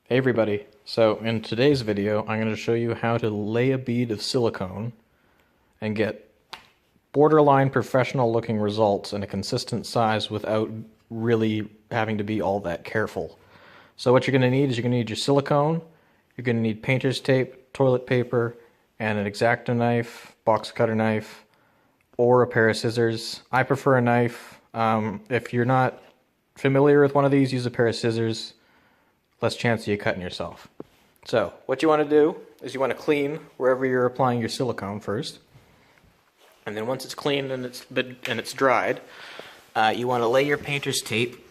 Hey everybody, so in today's video I'm going to show you how to lay a bead of silicone and get borderline professional looking results in a consistent size without really having to be all that careful. So what you're going to need is you're going to need your silicone, you're going to need painter's tape, toilet paper, and an X-Acto knife, box cutter knife, or a pair of scissors. I prefer a knife. If you're not familiar with one of these, use a pair of scissors. Less chance of you cutting yourself. So what you want to do is you want to clean wherever you're applying your silicone first, and then once it's cleaned and it's dried, you want to lay your painter's tape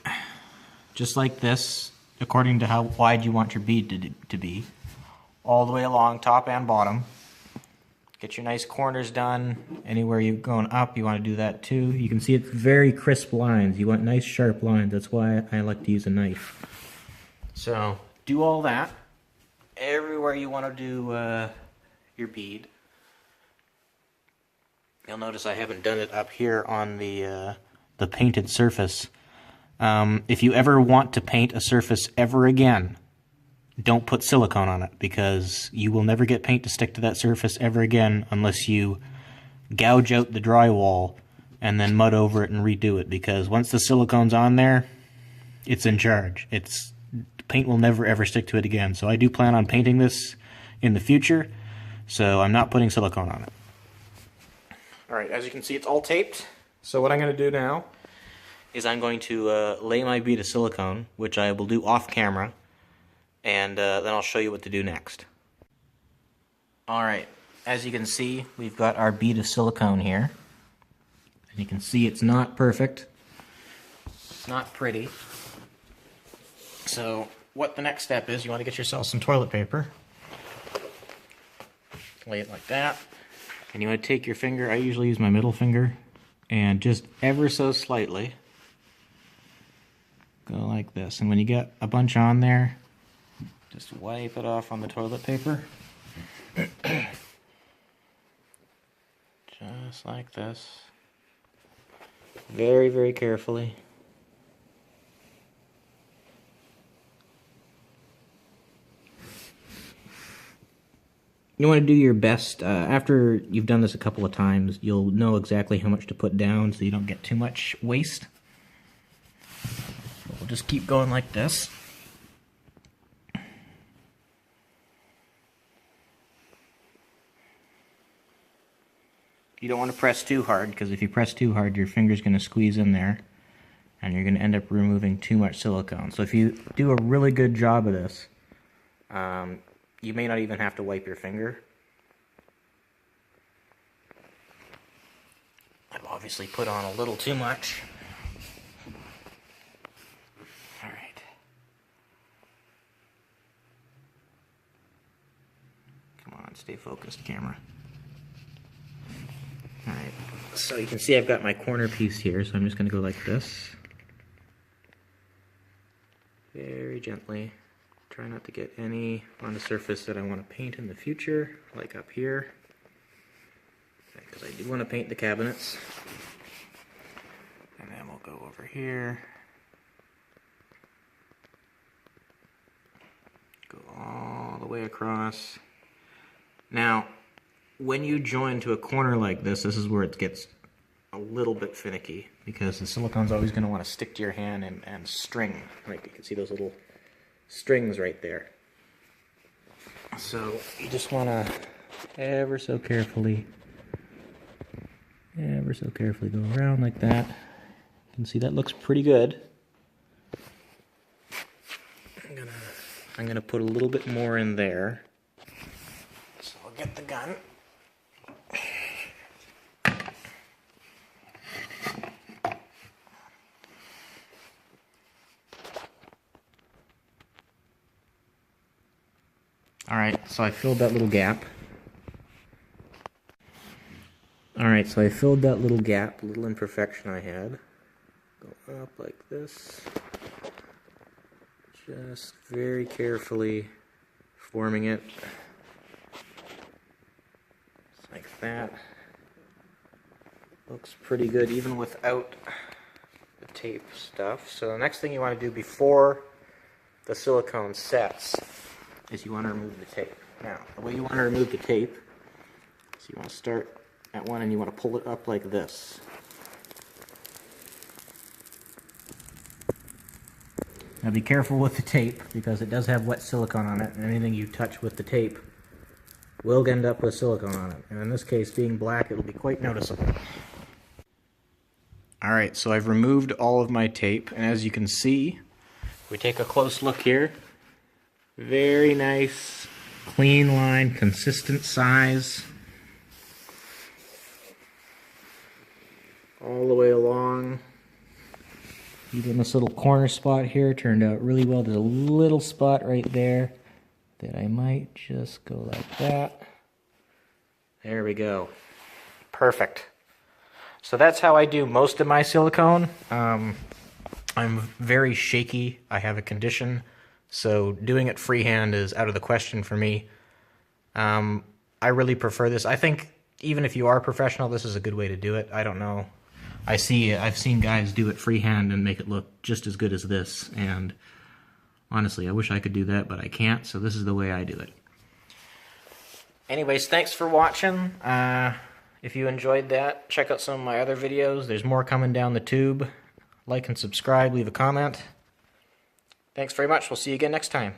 just like this, according to how wide you want your bead to be, all the way along, top and bottom. Get your nice corners done. Anywhere you're going up, you want to do that too. You can see it's very crisp lines. You want nice sharp lines. That's why I like to use a knife. So do all that everywhere you want to do your bead. You'll notice I haven't done it up here on the painted surface. If you ever want to paint a surface ever again, don't put silicone on it, because you will never get paint to stick to that surface ever again unless you gouge out the drywall and then mud over it and redo it, because once the silicone's on there, it's in charge. Paint will never ever stick to it again. So I do plan on painting this in the future, so I'm not putting silicone on it. Alright, as you can see, it's all taped. So what I'm going to do now is I'm going to lay my bead of silicone, which I will do off camera, and then I'll show you what to do next. Alright, as you can see, we've got our bead of silicone here. And you can see it's not perfect. It's not pretty. So what the next step is, you want to get yourself some toilet paper. Lay it like that. And you want to take your finger, I usually use my middle finger, and just ever so slightly go like this. And when you get a bunch on there, just wipe it off on the toilet paper. Just like this. Very, very carefully. You want to do your best. After you've done this a couple of times, you'll know exactly how much to put down so you don't get too much waste. We'll just keep going like this. You don't want to press too hard, because if you press too hard, your finger's going to squeeze in there, and you're going to end up removing too much silicone. So if you do a really good job of this, you may not even have to wipe your finger. I've obviously put on a little too much. Alright. Come on, stay focused, camera. Alright, so you can see I've got my corner piece here, so I'm just going to go like this. Very gently. Try not to get any on the surface that I want to paint in the future, like up here, because I do want to paint the cabinets. And then we'll go over here, go all the way across. Now, when you join to a corner like this is where it gets a little bit finicky, because the silicone's always going to want to stick to your hand and string. Like you can see those little strings right there. So you just want to ever so carefully go around like that. You can see that looks pretty good. I'm gonna put a little bit more in there. So I'll get the gun. Alright, so I filled that little gap. Alright, so I filled that little gap, little imperfection I had. Go up like this. Just very carefully forming it. Just like that. Looks pretty good even without the tape stuff. So the next thing you want to do before the silicone sets is you want to remove the tape. Now, the way you want to remove the tape is you want to start at one and you want to pull it up like this. Now be careful with the tape because it does have wet silicone on it, and anything you touch with the tape will end up with silicone on it. And in this case, being black, it'll be quite noticeable. Alright, so I've removed all of my tape, and as you can see, if we take a close look here, very nice, clean line, consistent size, all the way along. Even this little corner spot here turned out really well. There's a little spot right there that I might just go like that. There we go. Perfect. So that's how I do most of my silicone. I'm very shaky. I have a condition, so doing it freehand is out of the question for me. I really prefer this. I think even if you are professional, this is a good way to do it. I don't know. I've seen guys do it freehand and make it look just as good as this, and honestly, I wish I could do that, but I can't, so this is the way I do it. Anyways, thanks for watching. If you enjoyed that, check out some of my other videos. There's more coming down the tube. Like and subscribe, leave a comment. Thanks very much. We'll see you again next time.